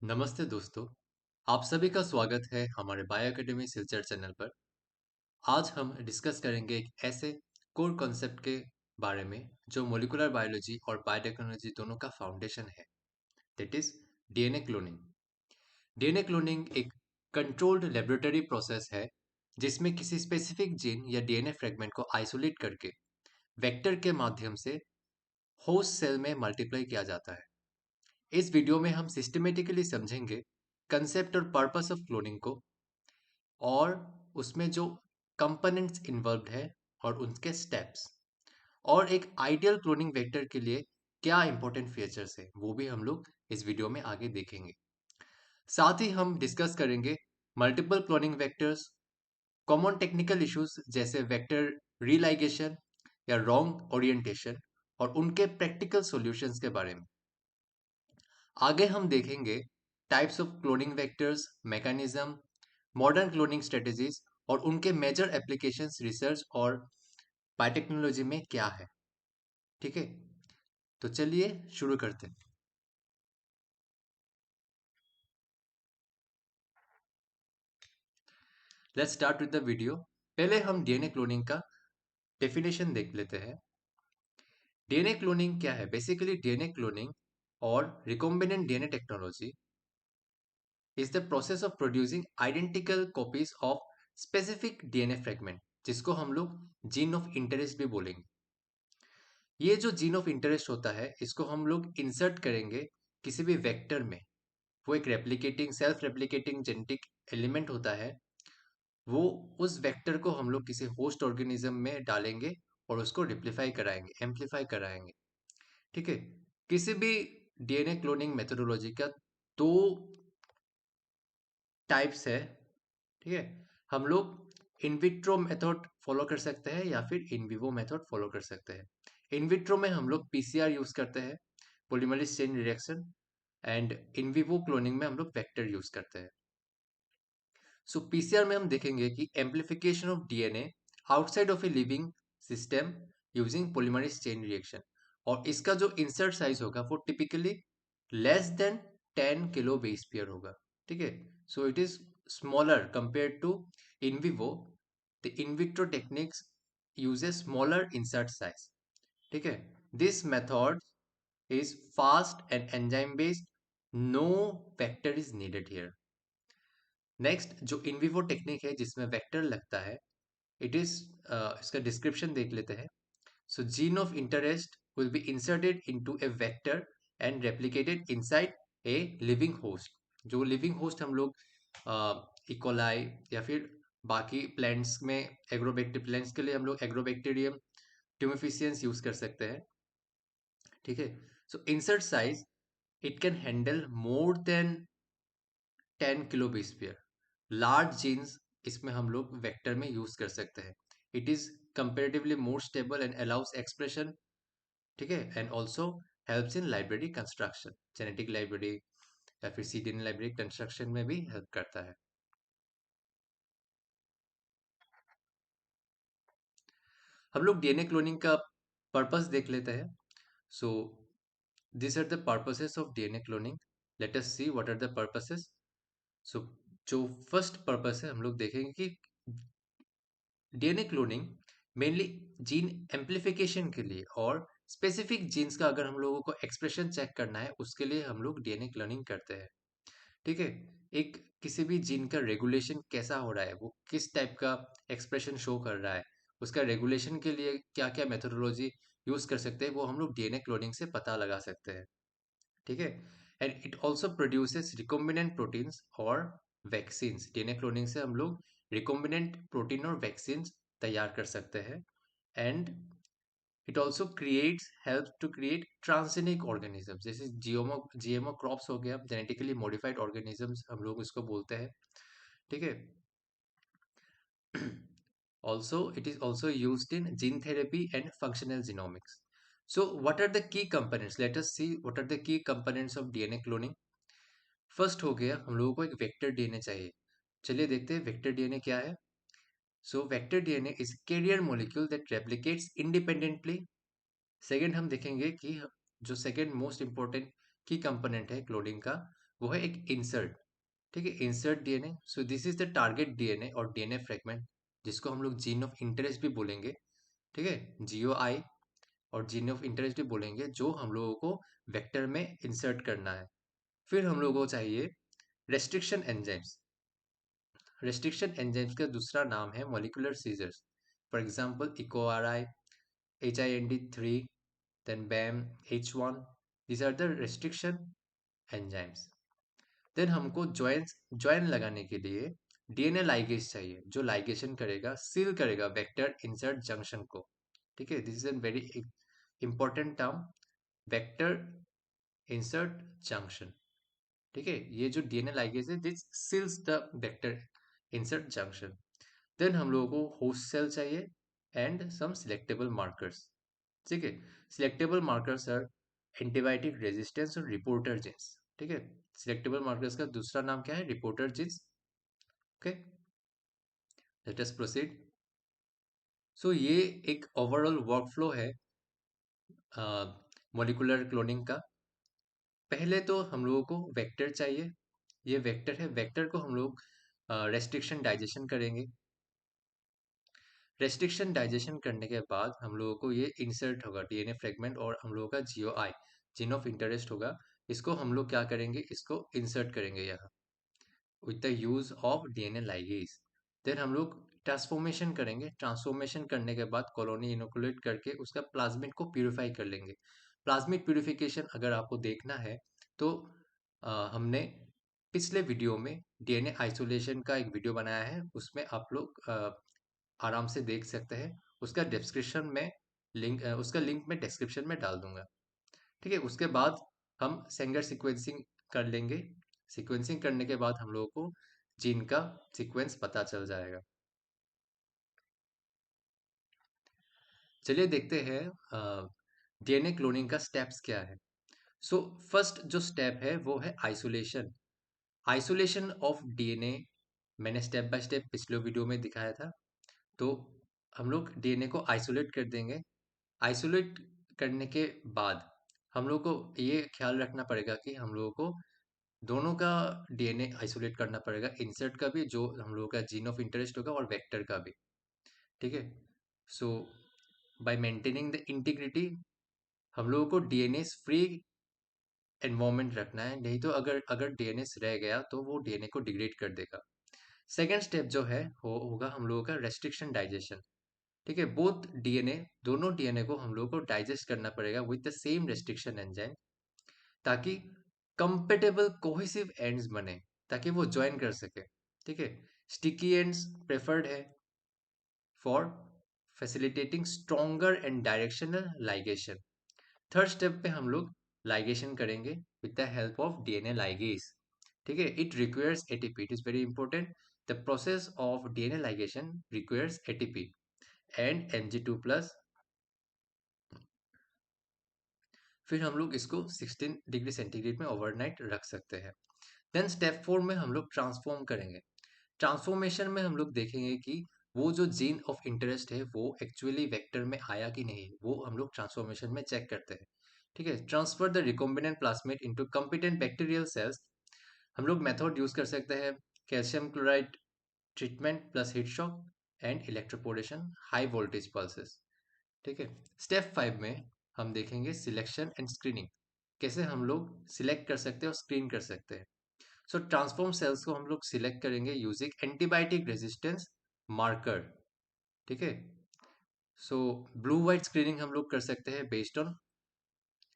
नमस्ते दोस्तों, आप सभी का स्वागत है हमारे बायो एकेडमी सिलचर चैनल पर। आज हम डिस्कस करेंगे एक ऐसे कोर कॉन्सेप्ट के बारे में जो मोलिकुलर बायोलॉजी और बायोटेक्नोलॉजी दोनों का फाउंडेशन है, that is DNA cloning. DNA cloning एक कंट्रोल्ड लेबोरेटरी प्रोसेस है जिसमें किसी स्पेसिफिक जीन या डीएनए फ्रेगमेंट को आइसोलेट करके वेक्टर के माध्यम से होस्ट सेल में मल्टीप्लाई किया जाता है। इस वीडियो में हम सिस्टमेटिकली समझेंगे कंसेप्ट और पर्पस ऑफ क्लोनिंग को और उसमें जो कंपोनेंट्स इन्वॉल्व्ड है और उनके स्टेप्स, और एक आइडियल क्लोनिंग वेक्टर के लिए क्या इंपॉर्टेंट फीचर्स है वो भी हम लोग इस वीडियो में आगे देखेंगे। साथ ही हम डिस्कस करेंगे multiple cloning vectors, common technical issues जैसे वेक्टर रीलाइगेशन या रॉन्ग ओरिएंटेशन और उनके प्रैक्टिकल सॉल्यूशंस के बारे में। आगे हम देखेंगे types of cloning vectors, mechanism, modern cloning strategies और उनके मेजर एप्लीकेशंस रिसर्च और बायोटेक्नोलॉजी में क्या है। ठीक है, तो चलिए शुरू करते हैं। Let's start with the video. पहले हम डीएनए क्लोनिंग का डेफिनेशन देख लेते हैं। डीएनए क्लोनिंग क्या है? बेसिकली डीएनए क्लोनिंग और recombinant DNA technology is the process of producing identical copies of specific DNA fragment, जिसको हम लोग जीन ऑफ इंटरेस्ट भी बोलेंगे। ये जो जीन ऑफ इंटरेस्ट होता है इसको हम लोग इंसर्ट करेंगे किसी भी वेक्टर में। वो एक replicating self replicating genetic element होता है। वो उस वेक्टर को हम लोग किसी होस्ट ऑर्गेनिज्म में डालेंगे और उसको रिप्लीफाई कराएंगे, एम्पलीफाई कराएंगे। ठीक है, किसी भी डीएनए क्लोनिंग मेथोडोलॉजी का दो टाइप्स है। ठीक है, हम लोग इन विट्रो मेथड फॉलो कर सकते हैं या फिर इन विवो मेथड फॉलो कर सकते हैं। इन विट्रो में हम लोग पीसीआर यूज करते हैं, polymerase chain reaction, and in vivo cloning में हम लोग वेक्टर यूज करते हैं। सो पीसीआर में हम देखेंगे कि amplification of DNA outside of a living system using polymerase chain reaction, और इसका जो इंसर्ट साइज होगा वो typically less than 10 kilo base pair होगा। ठीक है, so it is smaller compare to in vivo. The in vitro techniques use a smaller insert size. ठीक है, this method is fast and enzyme based, no vector is needed here. Next जो in Vivo technique है जिसमें vector लगता है, it is इसका description देख लेते हैं। So gene of interest will be inserted into a vector and replicated inside a living host. जो लिविंग होस्ट हम लोग इकोलाई या फिर बाकी प्लांट्स में एग्रोबैक्टीरियम, प्लांट्स के लिए हम लोग एग्रोबैक्टीरियम ट्यूमिफिशियंस यूज कर सकते हैं। ठीक है, so insert size it can handle more than 10 kilo base pair. Large genes इसमें हम लोग वेक्टर में यूज कर सकते हैं। It is comparatively more stable and allows expression. ठीक है, and also helps in library construction, genetic library या फिर सीडीएनए लाइब्रेरी कंस्ट्रक्शन में भी हेल्प करता है। हम लोग डीएनए क्लोनिंग का पर्पस देख लेते हैं। So this are the purposes of DNA cloning. Let us see what are the purposes. So जो फर्स्ट पर्पस है हम लोग देखेंगे कि DNA cloning mainly gene amplification के लिए और स्पेसिफिक जीन्स का अगर हम लोगों को एक्सप्रेशन चेक करना है उसके लिए हम लोग डीएनए क्लोनिंग करते हैं। ठीक है, एक किसी भी जीन का रेगुलेशन कैसा हो रहा है, वो किस टाइप का एक्सप्रेशन शो कर रहा है, उसका रेगुलेशन के लिए क्या क्या मेथोडोलॉजी यूज कर सकते हैं वो हम लोग डीएनए क्लोनिंग से पता लगा सकते हैं। ठीक है, and it also produces recombinant proteins और वैक्सीन्स। डीएनए क्लोनिंग से हम लोग रिकॉम्बिनेंट प्रोटीन और वैक्सीन्स तैयार कर सकते हैं। And it also creates help to create transgenic organism, जैसे जीएमओ क्रॉप्स हो गया, जेनेटिकली मॉडिफाइड ऑर्गेनिजम्स हम लोग इसको बोलते हैं। ठीक है, also it is also used in gene therapy and functional genomics. So what are the key components? Let us see what are the key components of DNA cloning. First हो गया, हम लोगों को एक वेक्टर डीएनए चाहिए। चलिए देखते हैं वेक्टर डीएनए क्या है। So vector DNA is carrier molecule that replicates independently. Second हम देखेंगे कि जो सेकेंड मोस्ट इंपॉर्टेंट की कंपोनेंट है क्लोनिंग का, वो है एक इंसर्ट। ठीक है, insert DNA. So this is the target DNA और डीएनए फ्रेगमेंट, जिसको हम लोग जीन ऑफ इंटरेस्ट भी बोलेंगे। ठीक है, जीओआई और जीन ऑफ इंटरेस्ट भी बोलेंगे, जो हम लोगों को वेक्टर में इंसर्ट करना है। फिर हम लोगों को चाहिए रेस्ट्रिक्शन एंजाइम्स। रेस्ट्रिक्शन एंजाइम्स का दूसरा नाम है molecular scissors. For example EcoRI, HIND3, then BAM, H1, these are the restriction enzymes. Then हमको ज्वाइन लगाने के लिए डीएनए लाइगेज चाहिए, जो लाइगेशन करेगा, सील करेगा वेक्टर इंसर्ट जंक्शन को। ठीक है, this is an very important term, vector insert junction. ठीक है, ये जो डीएनए लाइगेज है, this seals the vector insert junction. Then हम लोगों को होस्ट सेल चाहिए एंड सम सिलेक्टेबल मार्कर्स। ठीक है, selectable markers are antibiotic resistance और रिपोर्टर जीन्स। ठीक है, सिलेक्टेबल मार्कर्स का दूसरा नाम क्या है? Reporter genes. Okay, let us proceed. So ये एक ओवरऑल वर्कफ्लो है मॉलिक्यूलर क्लोनिंग का। पहले तो हम लोगों को वेक्टर चाहिए, ये वेक्टर है, वेक्टर को हम लोग रेस्ट्रिक्शन डाइजेशन करेंगे। रेस्ट्रिक्शन डाइजेशन करने के बाद हम लोगों को ये इंसर्ट होगा डीएनए फ्रेगमेंट, और हम लोगों का जीओआई, जीन ऑफ इंटरेस्ट होगा। इसको हम लोग क्या करेंगे? इसको इंसर्ट करेंगे यहाँ with the use of DNA ligase. Then हम लोग ट्रांसफॉर्मेशन करेंगे। ट्रांसफॉर्मेशन करने के बाद कॉलोनी इनोकुलेट करके उसका प्लाज्मिड को प्यूरिफाई कर लेंगे। प्लाज्मिड प्यूरिफिकेशन अगर आपको देखना है तो हमने पिछले वीडियो में डीएनए आइसोलेशन का एक वीडियो बनाया है, उसमें आप लोग आराम से देख सकते हैं। उसका डिस्क्रिप्शन में उसका लिंक मैं डिस्क्रिप्शन में डाल दूंगा। ठीक है, उसके बाद हम सेंगर सीक्वेंसिंग कर लेंगे। सीक्वेंसिंग करने के बाद हम लोगों को जीन का सीक्वेंस पता चल जाएगा। चलिए देखते हैं डीएनए क्लोनिंग का स्टेप्स क्या है। सो फर्स्ट जो स्टेप है वो है आइसोलेशन। आइसोलेशन ऑफ डीएनए मैंने स्टेप बाय स्टेप पिछले वीडियो में दिखाया था। तो हम लोग डीएनए को आइसोलेट कर देंगे। आइसोलेट करने के बाद हम लोग को ये ख्याल रखना पड़ेगा कि हम लोगों को दोनों का डीएनए आइसोलेट करना पड़ेगा, इंसर्ट का भी, जो हम लोगों का जीन ऑफ इंटरेस्ट होगा, और वेक्टर का भी। ठीक है, सो बाय मेंटेनिंग द इंटीग्रिटी हम लोगों को डीएनए फ्री एनवायरनमेंट रखना है, नहीं तो अगर अगर डीएनए रह गया तो वो डीएनए को डिग्रेड कर देगा। सेकेंड स्टेप जो है होगा हम लोगों का रेस्ट्रिक्शन डाइजेशन। ठीक है, बोथ डीएनए, दोनों डीएनए को हम लोगों को डाइजेस्ट करना पड़ेगा with the same restriction enzyme, ताकि कंपेटेबल कोहेसिव एंड्स बने, ताकि वो ज्वाइन कर सके। ठीक है, स्टिकी एंड्स प्रेफर्ड है for facilitating stronger and directional ligation. Third step पे हम लोग लाइगेशन करेंगे with the help of DNA ligase. ठीक है, it requires ATP, it is very important. The process of DNA ligation requires ATP and Mg2+। फिर हम लोग इसको 16 डिग्री सेंटीग्रेड में ओवरनाइट रख सकते हैं। देन स्टेप 4 में हम लोग ट्रांसफॉर्म करेंगे। ट्रांसफॉर्मेशन में हम लोग देखेंगे कि वो जो जीन ऑफ इंटरेस्ट है वो एक्चुअली वेक्टर में आया कि नहीं, वो हम लोग ट्रांसफॉर्मेशन में चेक करते हैं। ठीक है, transfer the recombinant plasmid into competent bacterial cells. हम लोग मेथड यूज कर सकते हैं calcium chloride treatment plus heat shock and electroporation high voltage pulses. ठीक है, स्टेप 5 में हम देखेंगे सिलेक्शन एंड स्क्रीनिंग, कैसे हम लोग सिलेक्ट कर सकते हैं और स्क्रीन कर सकते हैं। सो ट्रांसफॉर्म सेल्स को हम लोग सिलेक्ट करेंगे यूजिंग एंटीबायोटिक रेजिस्टेंस मार्कर। ठीक है, सो ब्लू वाइट स्क्रीनिंग हम लोग कर सकते हैं based on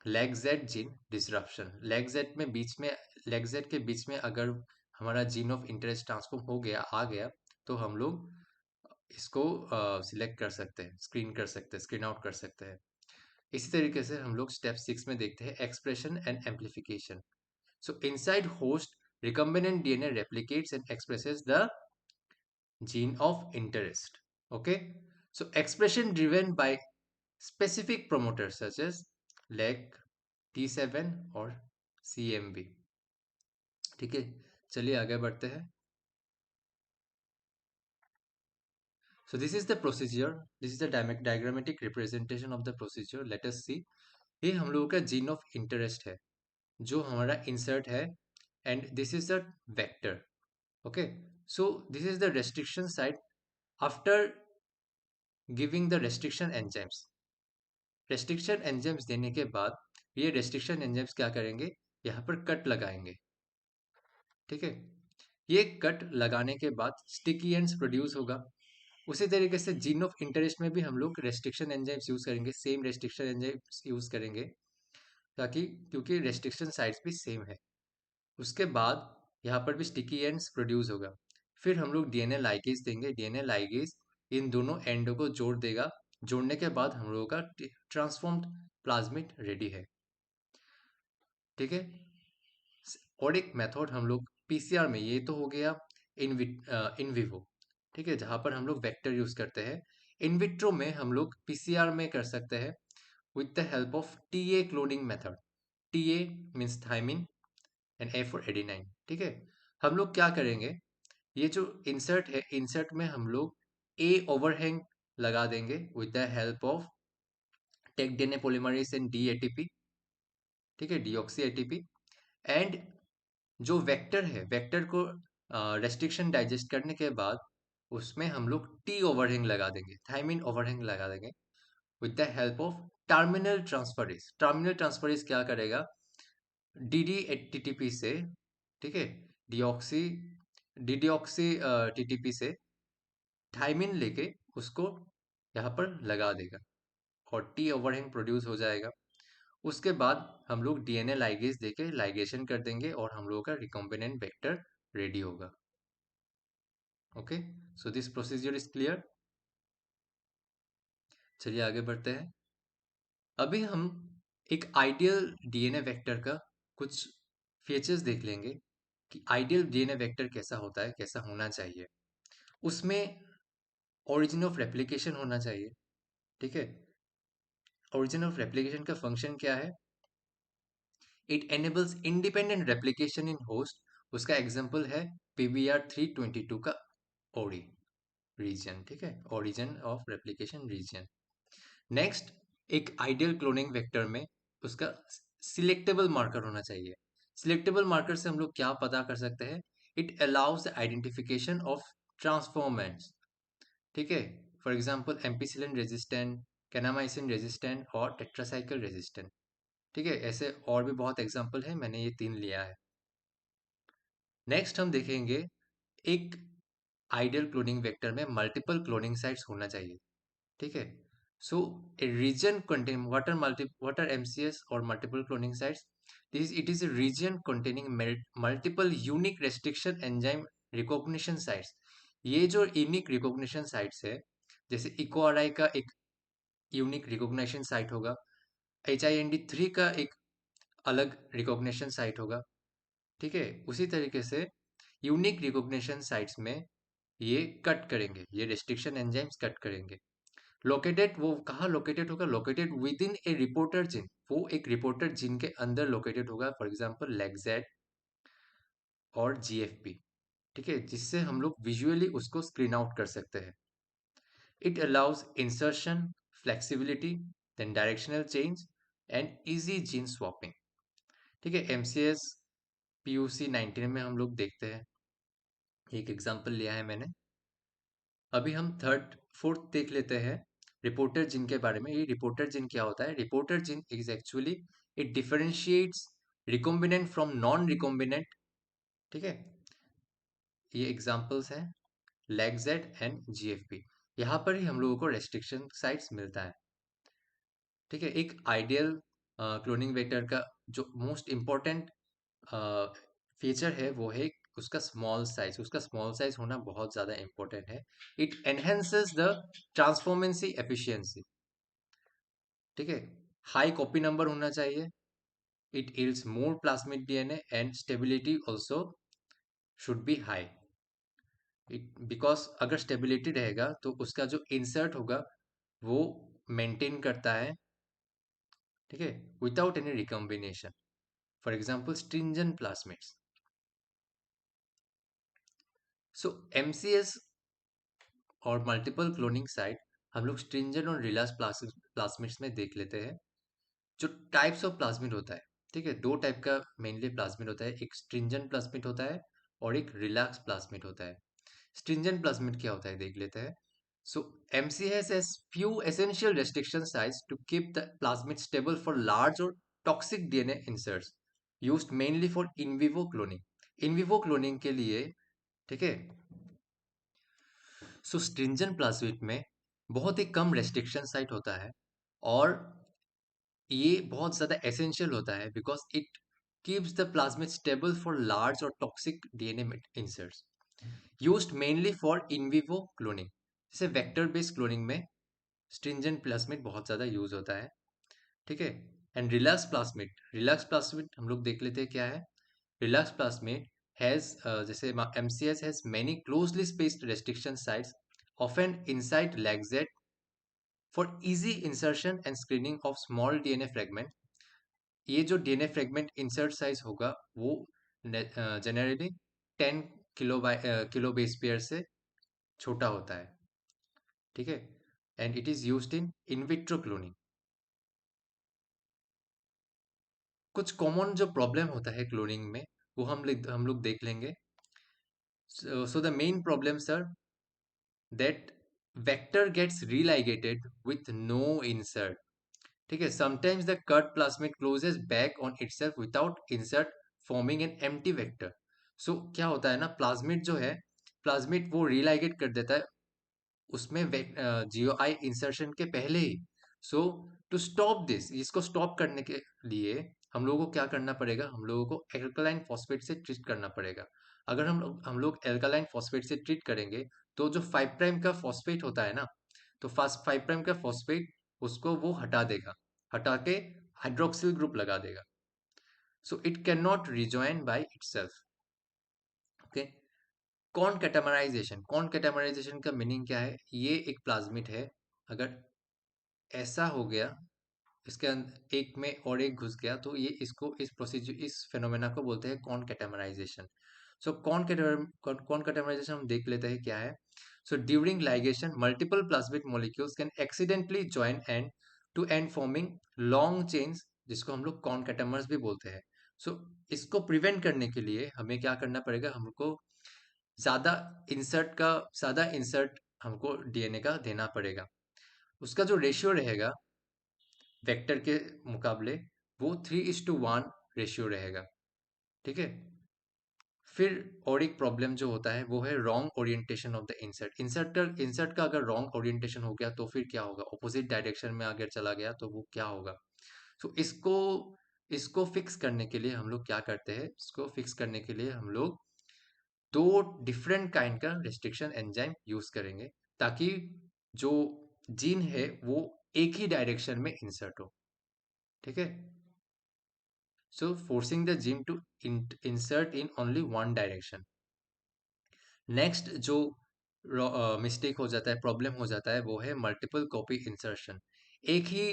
leg Z gene disruption. Leg Z के बीच में अगर हमारा जीन ऑफ इंटरेस्ट ट्रांसफॉर्म हो गया, आ गया, तो हम लोग इसको सिलेक्ट कर सकते हैं, स्क्रीन कर सकते हैं, स्क्रीन आउट कर सकते हैं। इसी तरीके से हम लोग स्टेप 6 में देखते हैं expression and amplification. So inside host recombinant DNA replicates and expresses the gene of interest. Okay, so expression driven by specific promoters such as LEC, T7 और CMB। ठीक है, चलिए आगे बढ़ते हैं। So this is the procedure, this is the diagrammatic representation of the procedure. Let us see। ये हम लोगों का जीन ऑफ इंटरेस्ट है, जो हमारा इंसर्ट है and this is the vector. Okay, so this is the restriction site after giving the restriction enzymes. Restriction enzymes देने के बाद ये रेस्ट्रिक्शन एंजाइम्स क्या करेंगे, यहाँ पर कट लगाएंगे. ठीक है, ये कट लगाने के बाद स्टिकी एंड्स प्रोड्यूस होगा. उसी तरीके से जीन ऑफ इंटरेस्ट में भी हम लोग रेस्ट्रिक्शन एंजाइम्स यूज करेंगे, सेम रेस्ट्रिक्शन एंजाइम्स यूज करेंगे, ताकि क्योंकि रेस्ट्रिक्शन साइट्स भी सेम है. उसके बाद यहाँ पर भी स्टिकी एंड्स प्रोड्यूस होगा. फिर हम लोग डीएनए लाइगेज देंगे. डीएनए लाइगेज इन दोनों एंडों को जोड़ देगा. जोड़ने के बाद हम लोगों का ट्रांसफॉर्म्ड प्लाज्मिड रेडी है. ठीक है, और एक मेथड हम लोग पीसीआर में, ये तो हो गया इन विवो. ठीक है, जहां पर हम लोग वेक्टर यूज करते हैं. इन विट्रो में हम लोग पीसीआर में कर सकते हैं with the help of TA cloning method. TA means thymine and A for adenine. ठीक है, हम लोग क्या करेंगे, ये जो इंसर्ट है, इंसर्ट में हम लोग ए ओवरहैंग लगा देंगे with the help of Taq DNA polymerase and D ATP. ठीक है, डीऑक्सी एटीपी. एंड जो वेक्टर है, वेक्टर को रेस्ट्रिक्शन डाइजेस्ट करने के बाद उसमें हम लोग टी ओवरहैंग लगा देंगे, थाइमिन ओवरहैंग लगा देंगे with the help of terminal transferase. Terminal transferase क्या करेगा, डी टीटीपी से, ठीक है, डीऑक्सी डीडीऑक्सी टीटीपी से थाइमिन लेके उसको यहाँ पर लगा देगा और टी ओवरहैंग प्रोड्यूस हो जाएगा. उसके बाद हम लोग डीएनए लाइगेज देके लाइगेशन कर देंगे और हम लोगों का रिकॉम्बिनेंट वेक्टर रेडी होगा. Okay, so this procedure is clear. चलिए आगे बढ़ते हैं. अभी हम एक आइडियल डीएनए वेक्टर का कुछ फीचर्स देख लेंगे कि आइडियल डीएनए वेक्टर कैसा होता है, कैसा होना चाहिए. उसमें ओरिजिन ऑफ रेप्लिकेशन होना चाहिए. ठीक है, ओरिजिन ऑफ रेप्लिकेशन का फंक्शन क्या है, it enables independent replication in host. उसका एग्जांपल है PBR322 का ओडी रीजन. ठीक है, origin of replication region. Next, एक आइडियल क्लोनिंग वेक्टर में उसका सिलेक्टेबल मार्कर होना चाहिए. सिलेक्टेबल मार्कर से हम लोग क्या पता कर सकते हैं, it allows the identification of transformants. ठीक है, for example ampicillin resistant, kanamycin resistant और टेट्रासाइक्ल रेजिस्टेंट. ठीक है, ऐसे और भी बहुत एग्जांपल है, मैंने ये 3 लिया है. नेक्स्ट हम देखेंगे एक आइडियल क्लोनिंग वेक्टर में मल्टीपल क्लोनिंग साइट्स होना चाहिए. ठीक है, so a region contain what are MCS और multiple cloning sites. This it is a region containing multiple unique restriction enzyme recognition sites. ये जो यूनिक रिकॉग्निशन साइट्स है, जैसे इकोआरआई का एक यूनिक रिकॉग्निशन साइट होगा, HIND3 का एक अलग रिकॉग्निशन साइट होगा. ठीक है, उसी तरीके से यूनिक रिकॉग्निशन साइट्स में ये कट करेंगे, ये रेस्ट्रिक्शन एंजाइम्स कट करेंगे. लोकेटेड, वो कहाँ लोकेटेड होगा, located with in A reporter gene. वो एक रिपोर्टर जीन के अंदर लोकेटेड होगा, फॉर एग्जांपल लेगजेड और GFP. ठीक है, जिससे हम लोग विजुअली उसको स्क्रीन आउट कर सकते हैं. It allows insertion, flexibility, then directional change and easy gene swapping. ठीक है, MCS PUC19 में हम लोग देखते हैं, एक एग्जांपल लिया है मैंने. अभी हम थर्ड फोर्थ देख लेते हैं रिपोर्टर जिन के बारे में. ये रिपोर्टर जिन क्या होता है, reporter gene is actually it differentiates recombinant from non recombinant. ठीक है, ये एग्जांपल्स हैं लेगजेड एंड GFP. यहाँ पर ही हम लोगों को रेस्ट्रिक्शन साइट्स मिलता है. ठीक है, एक आइडियल क्लोनिंग वेक्टर का जो मोस्ट इम्पोर्टेंट फीचर है वो है उसका स्मॉल साइज. उसका स्मॉल साइज होना बहुत ज़्यादा इम्पोर्टेंट है. It enhances the transformancy efficiency. ठीक है, हाई कॉपी नंबर होना चाहिए. It yields more plasmid DNA and stability also should be high. Because अगर स्टेबिलिटी रहेगा तो उसका जो इंसर्ट होगा वो मेंटेन करता है. ठीक है, without any recombination, for example stringent plasmids. So MCS और मल्टीपल क्लोनिंग साइट हम लोग स्ट्रिंजेंट और रिलास प्लाज्मिड्स में देख लेते हैं. जो टाइप्स ऑफ प्लाज्मिड होता है, ठीक है, दो टाइप का मेनली प्लाज्मिड होता है, एक स्ट्रिंजेंट प्लाज्मिड होता है और एक रिलैक्स प्लाज्मिड होता है। स्ट्रिंजेंट प्लाज्मिड क्या होता है देख लेते हैं। So MCS has few essential restriction sites to keep the plasmid stable for large or toxic DNA inserts used mainly for in vivo cloning. In vivo cloning के लिए, ठीक है, सो स्ट्रिंजेंट प्लाज्मिड में बहुत ही कम रेस्ट्रिक्शन साइट होता है और ये बहुत ज़्यादा एसेंशियल होता है because it keeps the plasmid stable for large और toxic DNA inserts used mainly for in vivo cloning. जैसे वेक्टर बेस्ड क्लोनिंग में स्ट्रिंजेंट प्लाज्मिड बहुत ज़्यादा यूज होता है, ठीक है। एंड रिलैक्स प्लाज्मिड हम लोग देख लेते हैं क्या है। रिलैक्स प्लाज्मिड हैज जैसे MCS has many closely spaced restriction sites often inside LAGZ for easy insertion and screening of small DNA fragment। ये जो DNA fragment insert size होगा वो जनरली 10 किलो बेस पेयर से छोटा होता है, ठीक है। And it is used in vitro cloning. कुछ कॉमन जो प्रॉब्लम होता है क्लोनिंग में वो हम लोग देख लेंगे। So the main problems are that vector gets religated with no insert, ठीक है। Sometimes the cut plasmid closes back on itself without insert forming an empty vector. So क्या होता है ना, प्लाज्मिड जो है, प्लाज्मिड वो रिलाइगेट कर देता है उसमें जीओआई इंसर्शन के पहले ही। सो टू स्टॉप दिस, इसको स्टॉप करने के लिए हम लोगों को क्या करना पड़ेगा, हम लोगों को एल्कलाइन फॉस्फेट से ट्रीट करना पड़ेगा। अगर हम लोग एल्कलाइन फॉस्फेट से ट्रीट करेंगे तो जो 5 प्राइम का फॉस्फेट होता है ना, तो फास्ट 5 प्राइम का फॉस्फेट उसको वो हटा देगा, हटा के हाइड्रोक्सिल ग्रुप लगा देगा। So it can not rejoin by itself, okay. Concatemerization का मीनिंग क्या है, ये एक प्लाज्मिड है, अगर ऐसा हो गया इसके अंदर एक में और एक घुस गया तो ये इसको इस प्रोसीजर इस फेनोमेना को बोलते हैं कॉन कैटामराइजेशन। सो कॉन कैटामराइजेशन हम देख लेते हैं क्या है। So during ligation multiple plasmid molecules can accidentally join end to end forming long chains, जिसको हम लोग कॉन कैटामर्स भी बोलते हैं। सो इसको प्रिवेंट करने के लिए हमें क्या करना पड़ेगा, हमको ज्यादा ज्यादा इंसर्ट हमको डीएनए का देना पड़ेगा। उसका जो रेशियो रहेगा वेक्टर के मुकाबले वो 3:1 रेशियो रहेगा, ठीक है। फिर और एक प्रॉब्लम जो होता है वो है wrong orientation of the insert का अगर रॉन्ग ओरिएंटेशन हो गया तो फिर क्या होगा, ऑपोजिट डायरेक्शन में अगर चला गया तो वो क्या होगा। सो इसको फिक्स करने के लिए हम लोग क्या करते हैं, इसको फिक्स करने के लिए हम लोग दो डिफरेंट काइंड का रिस्ट्रिक्शन एंजाइम यूज करेंगे ताकि जो जीन है वो एक ही डायरेक्शन में इंसर्ट हो, ठीक है। So forcing the gene to insert in only one direction। Next जो मिस्टेक हो जाता है, प्रॉब्लम हो जाता है, वो है मल्टीपल कॉपी इंसर्शन। एक ही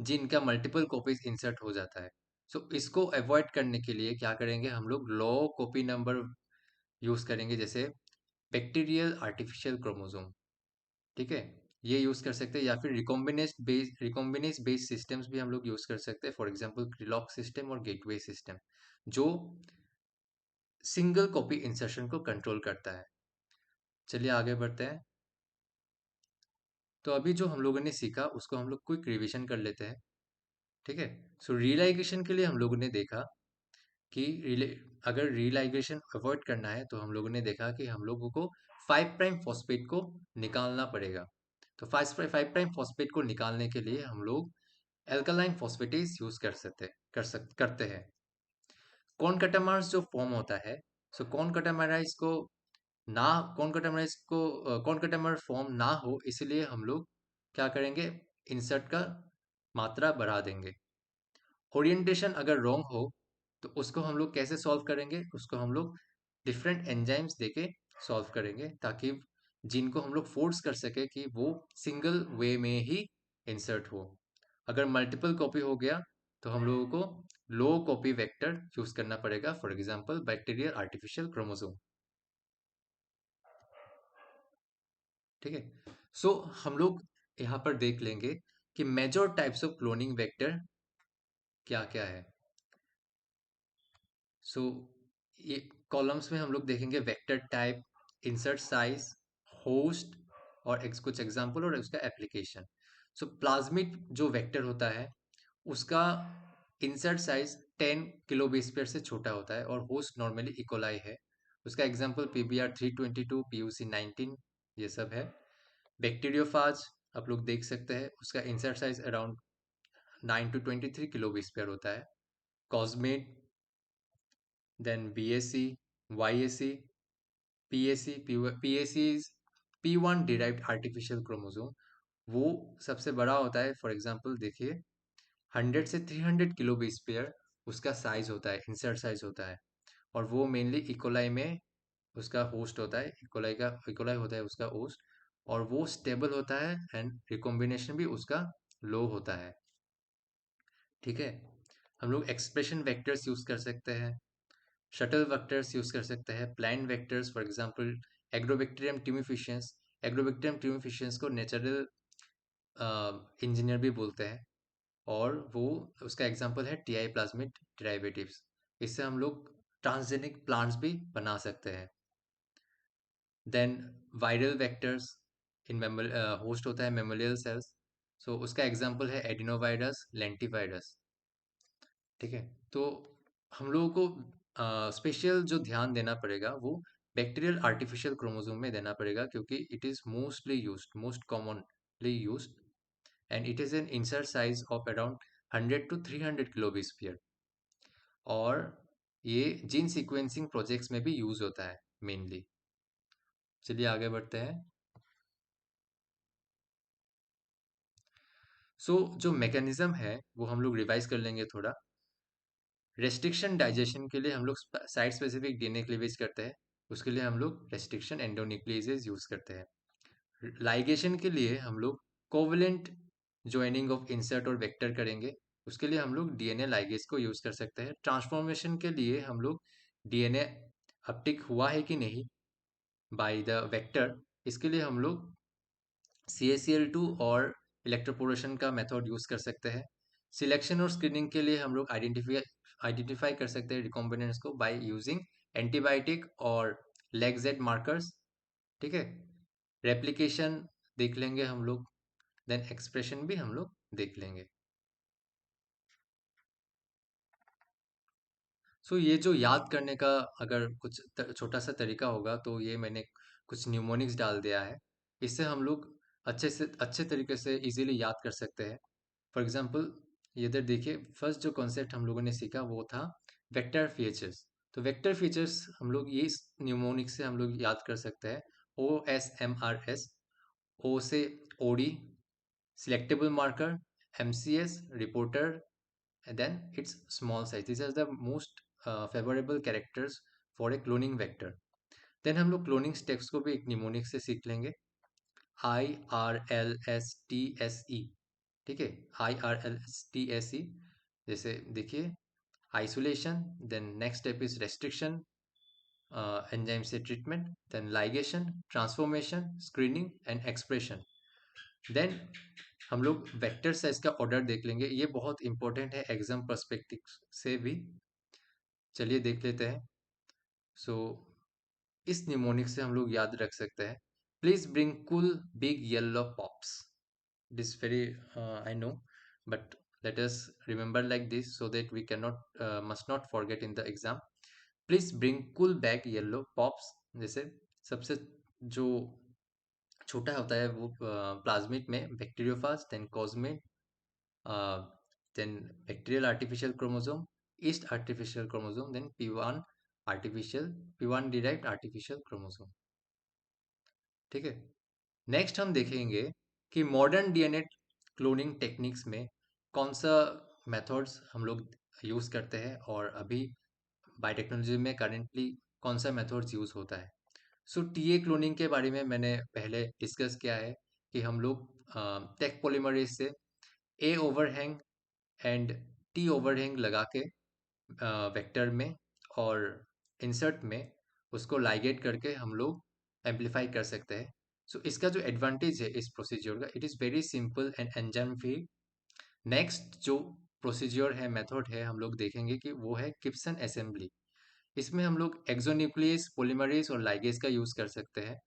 जीन का मल्टीपल कॉपीज इंसर्ट हो जाता है। सो इसको अवॉइड करने के लिए क्या करेंगे, हम लोग लो कॉपी नंबर यूज करेंगे, जैसे बैक्टीरियल आर्टिफिशियल क्रोमोसोम, ठीक है, ये यूज कर सकते हैं। या फिर रिकॉम्बिनेस बेस्ड सिस्टम्स भी हम लोग यूज कर सकते हैं, फॉर एग्जांपल क्रिलॉक सिस्टम और गेटवे सिस्टम, जो सिंगल कॉपी इंसर्शन को कंट्रोल करता है। चलिए आगे बढ़ते हैं। तो अभी जो हम लोगों ने सीखा उसको हम लोग क्विक रिवीजन कर लेते हैं, ठीक है। सो रीलाइगेशन के लिए हम लोगों ने देखा कि अगर रीलाइगेशन अवॉइड करना है तो हम लोगों ने देखा कि हम लोगों को 5 प्राइम फॉस्फेट को निकालना पड़ेगा। तो 5 प्राइम फॉस्फेट को निकालने के लिए हम लोग एल्कालाइन फॉस्फेटेज यूज करते हैं। कॉनकैटामर्स जो फॉर्म होता है, सो कॉनकैटामर फॉर्म ना हो इसलिए हम लोग क्या करेंगे, इंसर्ट का मात्रा बढ़ा देंगे। ओरिएंटेशन अगर रॉन्ग हो तो उसको हम लोग कैसे सॉल्व करेंगे, उसको हम लोग डिफरेंट एंजाइम्स देके सॉल्व करेंगे ताकि जिनको हम लोग फोर्स कर सके कि वो सिंगल वे में ही इंसर्ट हो। अगर मल्टीपल कॉपी हो गया तो हम लोगों को लो कॉपी वेक्टर यूज करना पड़ेगा, for example bacterial artificial chromosome, ठीक है। सो हम लोग यहाँ पर देख लेंगे कि major types of cloning vector क्या क्या है। सो ये कॉलम्स में हम लोग देखेंगे vector type, insert size, host और कुछ एग्जांपल और उसका एप्लीकेशन। सो प्लाज्मिड जो वेक्टर होता है उसका insert size 10 kilo base pair से छोटा होता है और होस्ट नॉर्मली इकोलाई है। उसका एग्जांपल पीबीआर 322, पीयूसी 19 ये सब है। बैक्टीरियोफाज आप लोग देख सकते हैं, उसका insert size around 9 to 23 kilo base pair होता है। Cosmid, then BAC, YAC, PAC, PAC is P1 derived artificial chromosome. वो सबसे बड़ा होता है। फॉर एग्जांपल देखिए 100 से 300 किलो बेस पेयर उसका साइज होता है, इंसर्ट साइज होता है। और वो मेनली इकोलाई में उसका होस्ट होता है, इकोलाई होता है उसका होस्ट। और वो स्टेबल होता है एंड रिकॉम्बिनेशन भी उसका लो होता है। ठीक है, हम लोग एक्सप्रेशन वेक्टर्स यूज कर सकते हैं, शटल वेक्टर्स यूज कर सकते हैं, plant vectors for example Agrobacterium tumefaciens. Agrobacterium tumefaciens को नेचुरल इंजीनियर भी बोलते हैं और वो उसका एग्जांपल है टीआई प्लाज्मिड डेरिवेटिव्स। इससे हम लोग ट्रांसजेनिक प्लांट्स भी बना सकते हैं। Then viral vectors in host होता है मेमोरियल सेल्स। सो उसका एग्जांपल है एडिनोवायरस, लेंटिवायरस। ठीक है, तो हम लोगों को स्पेशल जो ध्यान देना पड़ेगा वो बैक्टीरियल आर्टिफिशियल क्रोमोसोम में देना पड़ेगा, क्योंकि it is most commonly used and it is an insert size of around 100 to 300 kilo base, और ये जीन सीक्वेंसिंग प्रोजेक्ट्स में भी यूज होता है मेनली। चलिए आगे बढ़ते हैं। जो मैकेनिज्म है वो हम लोग रिवाइज कर लेंगे थोड़ा। रेस्ट्रिक्शन डाइजेशन के लिए हम लोग साइट स्पेसिफिक डीएनए क्लीवेज करते हैं, उसके लिए हम लोग रेस्ट्रिक्शन एंडोन्यूक्लियेजेस यूज करते हैं। लाइगेशन के लिए हम लोग कोवलेंट ज्वाइनिंग ऑफ इंसर्ट और वेक्टर करेंगे, उसके लिए हम लोग डीएनए लाइगेज को यूज कर सकते हैं। ट्रांसफॉर्मेशन के लिए हम लोग डीएनए अपटिक हुआ है कि नहीं बाय द वेक्टर, इसके लिए हम लोग CaCl2 और इलेक्ट्रोपोरेशन का मेथड यूज कर सकते हैं। सिलेक्शन और स्क्रीनिंग के लिए हम लोग आइडेंटिफाई कर सकते हैं रिकॉम्बिनेंट्स को बाय यूजिंग एंटीबायोटिक और लेग जेड मार्कर्स। ठीक है, रेप्लिकेशन देख लेंगे हम लोग, देन एक्सप्रेशन भी हम लोग देख लेंगे। ये जो याद करने का अगर कुछ छोटा सा तरीका होगा तो ये मैंने कुछ न्यूमोनिक्स डाल दिया है। इससे हम लोग अच्छे तरीके से इजीली याद कर सकते हैं। फॉर एग्जांपल ये इधर देखिए, फर्स्ट जो कॉन्सेप्ट हम लोगों ने सीखा वो था वेक्टर फीचर्स। तो वेक्टर फीचर्स हम लोग ये न्यूमोनिक से हम लोग याद कर सकते हैं। OSMRS, ओ से OD, selectable marker, MCS reporter, and then its small size. These are the most favorable characters for a cloning vector. Then हम लोग क्लोनिंग स्टेप्स को भी एक निमोनिक से सीख लेंगे। IRLSTSE, ठीक है, IRLSTSE। जैसे देखिए isolation, then next step is restriction, enzyme से treatment, then ligation, transformation, screening and expression. Then हम लोग वेक्टर साइज का ऑर्डर देख लेंगे, ये बहुत इंपॉर्टेंट है एग्जाम पर्सपेक्टिव से भी। चलिए देख लेते हैं। सो इस निमोनिक से हम लोग याद रख सकते हैं, please bring cool big yellow pops. It is very I know, but let us remember like this so that we must not forget in the exam. Please bring cool bag yellow pops। जैसे सबसे जो छोटा होता है वो plasmid में bacteriophage, then cosmid, then bacterial artificial chromosome, yeast artificial chromosome, then P1 derived artificial chromosome. ठीक है, नेक्स्ट हम देखेंगे कि मॉडर्न डीएनए क्लोनिंग टेक्निक्स में कौन सा मेथड्स हम लोग यूज करते हैं और अभी बायोटेक्नोलॉजी में करेंटली कौन सा मेथड्स यूज होता है। टीए क्लोनिंग के बारे में मैंने पहले डिस्कस किया है कि हम लोग टेक पॉलीमरेज से ए ओवरहैंग एंड टी ओवरहैंग लगा के वेक्टर में और इंसर्ट में उसको लाइगेट करके हम लोग एम्पलीफाई कर सकते हैं। इसका जो एडवांटेज है इस प्रोसीजर का, it is very simple and enzyme free. Next जो प्रोसीजर है, मेथड है, हम लोग देखेंगे कि वो है किप्सन असेंबली। इसमें हम लोग एक्सोन्यूक्लियस, पॉलीमरेज और लाइगेज का यूज़ कर सकते हैं।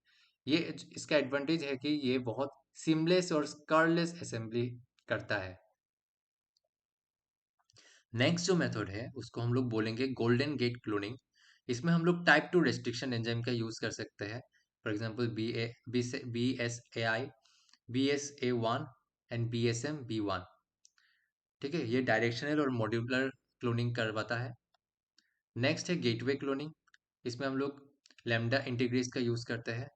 ये इसका एडवांटेज है कि ये बहुत सीमलेस और स्कारलेस असेंबली करता है। नेक्स्ट जो मेथड है उसको हम लोग बोलेंगे गोल्डन गेट क्लोनिंग। इसमें हम लोग टाइप 2 रेस्ट्रिक्शन एंजाइम का यूज़ कर सकते हैं। For example B S A I, B S A one and B S M B one. ठीक है, ये डायरेक्शनल और मॉड्यूलर क्लोनिंग करवाता है। नेक्स्ट है गेटवे क्लोनिंग। इसमें हम लोग लैम्डा इंटीग्रेस का यूज़ करते हैं।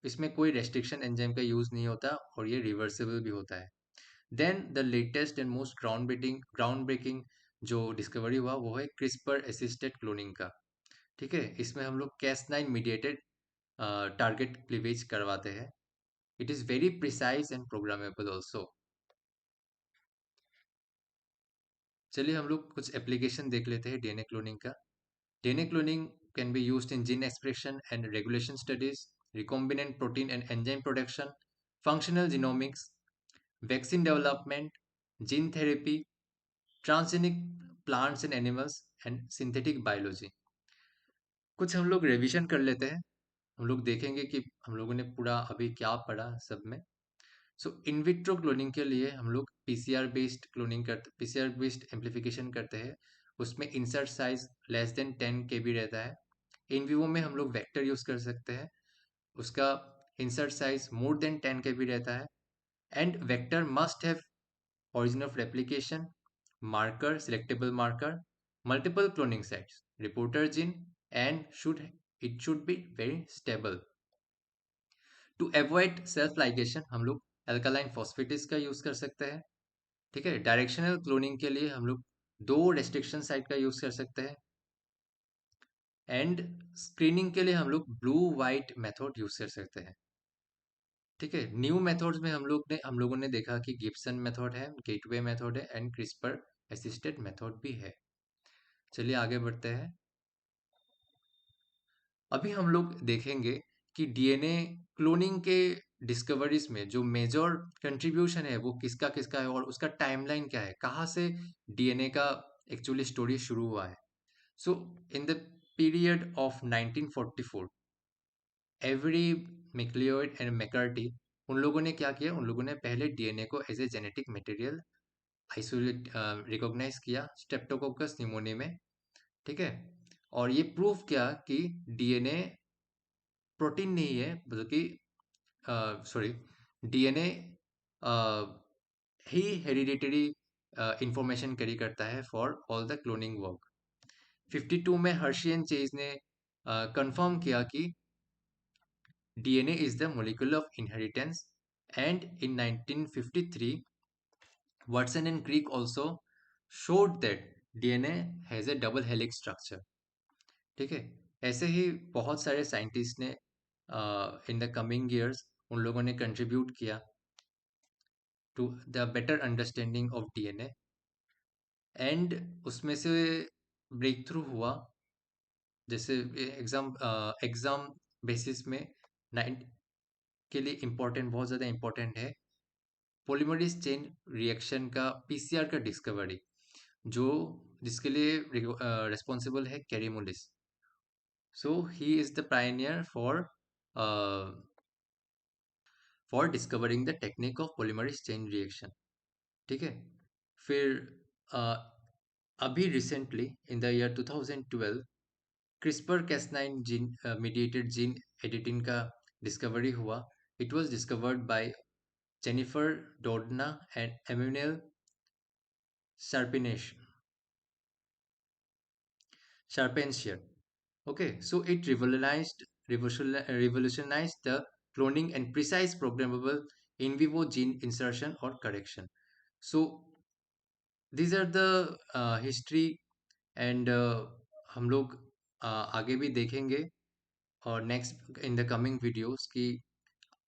इसमें कोई रेस्ट्रिक्शन एंजाइम का यूज़ नहीं होता और ये रिवर्सिबल भी होता है। Then the latest and most ground breaking जो डिस्कवरी हुआ वो है क्रिस्पर असिस्टेड क्लोनिंग का। ठीक है, इसमें हम लोग Cas9 मीडिएटेड टारगेट क्लीवेज करवाते हैं। It is very precise and programmable also. चलिए हम लोग कुछ एप्लीकेशन देख लेते हैं डीएनए क्लोनिंग का। DNA cloning can be used in gene expression and regulation studies, recombinant protein and enzyme production, functional genomics, vaccine development, gene therapy, transgenic plants and animals, and synthetic biology। कुछ हम लोग revision कर लेते हैं। हम लोग देखेंगे कि हम लोगों ने पूरा अभी क्या पढ़ा सब में। सो इन विट्रो क्लोनिंग के लिए हम लोग पीसीआर बेस्ड एम्प्लीफिकेशन करते हैं। उसमें insert size less than 10 KB रहता है। इन विवो में हम लोग वेक्टर यूज कर सकते हैं, उसका इंसर्ट साइज मोर देन 10 KB रहता है। And vector must have origin of replication, marker, selectable marker, multiple cloning sites, reporter gene, and it should be very stable. To avoid self ligation हम लोग alkaline फॉस्फेटिस का use कर सकते हैं। ठीक है, डायरेक्शनल क्लोनिंग के लिए हम लोग 2 रेस्ट्रिक्शन साइट का यूज कर सकते हैं। एंड स्क्रीनिंग के लिए हम लोग ब्लू वाइट मेथड यूज कर सकते हैं। ठीक है, न्यू मेथड्स में हम लोगों ने देखा कि गिब्सन मेथड है, गेटवे मेथड है एंड क्रिस्पर असिस्टेड मेथड भी है। चलिए आगे बढ़ते हैं। अभी हम लोग देखेंगे कि डीएनए क्लोनिंग के डिस्कवरीज में जो मेजर कंट्रीब्यूशन है वो किसका किसका है और उसका टाइमलाइन क्या है, कहाँ से डीएनए का एक्चुअली स्टोरी शुरू हुआ है। So in the period of 1944 Avery MacLeod and McCarty, उन लोगों ने क्या किया, उन लोगों ने पहले डीएनए को as a genetic material isolate recognise किया स्ट्रेप्टोकोकस निमोनिया में। ठीक है, और ये प्रूव किया कि डीएनए प्रोटीन नहीं है बल्कि सॉरी डीएनए ही हेरिडिटरी इंफॉर्मेशन कैरी करता है for all the cloning work. 52 में हर्शी एंड चेज ने कंफर्म किया कि DNA is the molecule of inheritance. And in 1953 Watson and Crick also showed that DNA has a double helix structure। ठीक है, ऐसे ही बहुत सारे साइंटिस्ट ने इन द कमिंग ईयर्स उन लोगों ने कंट्रीब्यूट किया to the better understanding of DNA. And उसमें से ब्रेक थ्रू हुआ, जैसे एग्जाम बेसिस में नाइन के लिए इम्पोर्टेंट, बहुत ज़्यादा इम्पोर्टेंट है पॉलीमरेज चेन रिएक्शन का पीसीआर का डिस्कवरी, जो जिसके लिए रिस्पॉन्सिबल है Kary Mullis. So he is the pioneer for discovering the technique of polymerase chain reaction. ठीक है, फिर uh, अभी recently in the year 2012 CRISPR Cas9 gene mediated gene editing का डिस्कवरी हुआ। It was discovered by Jennifer Doudna and Emmanuelle Charpentier. Okay, so it revolutionized the cloning and precise programmable in vivo gene insertion or correction. So these are the history and हम लोग आगे भी देखेंगे और next in the coming videos कि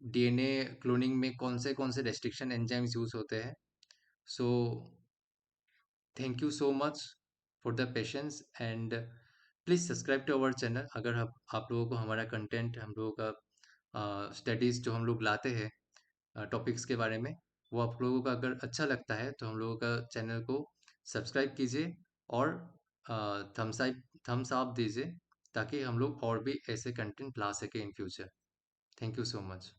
DNA cloning में कौन से रेस्ट्रिक्शन एंजाइम्स यूज होते हैं। So thank you so much for the patience and please subscribe to our channel. अगर आप लोगों को हमारा कंटेंट, हम लोगों का स्टडीज़ जो हम लोग लाते हैं टॉपिक्स के बारे में, वो आप लोगों का अगर अच्छा लगता है तो हम लोगों का चैनल को सब्सक्राइब कीजिए और थम्स अप दीजिए। ताकि हम लोग और भी ऐसे कंटेंट ला सके in future. Thank you so much.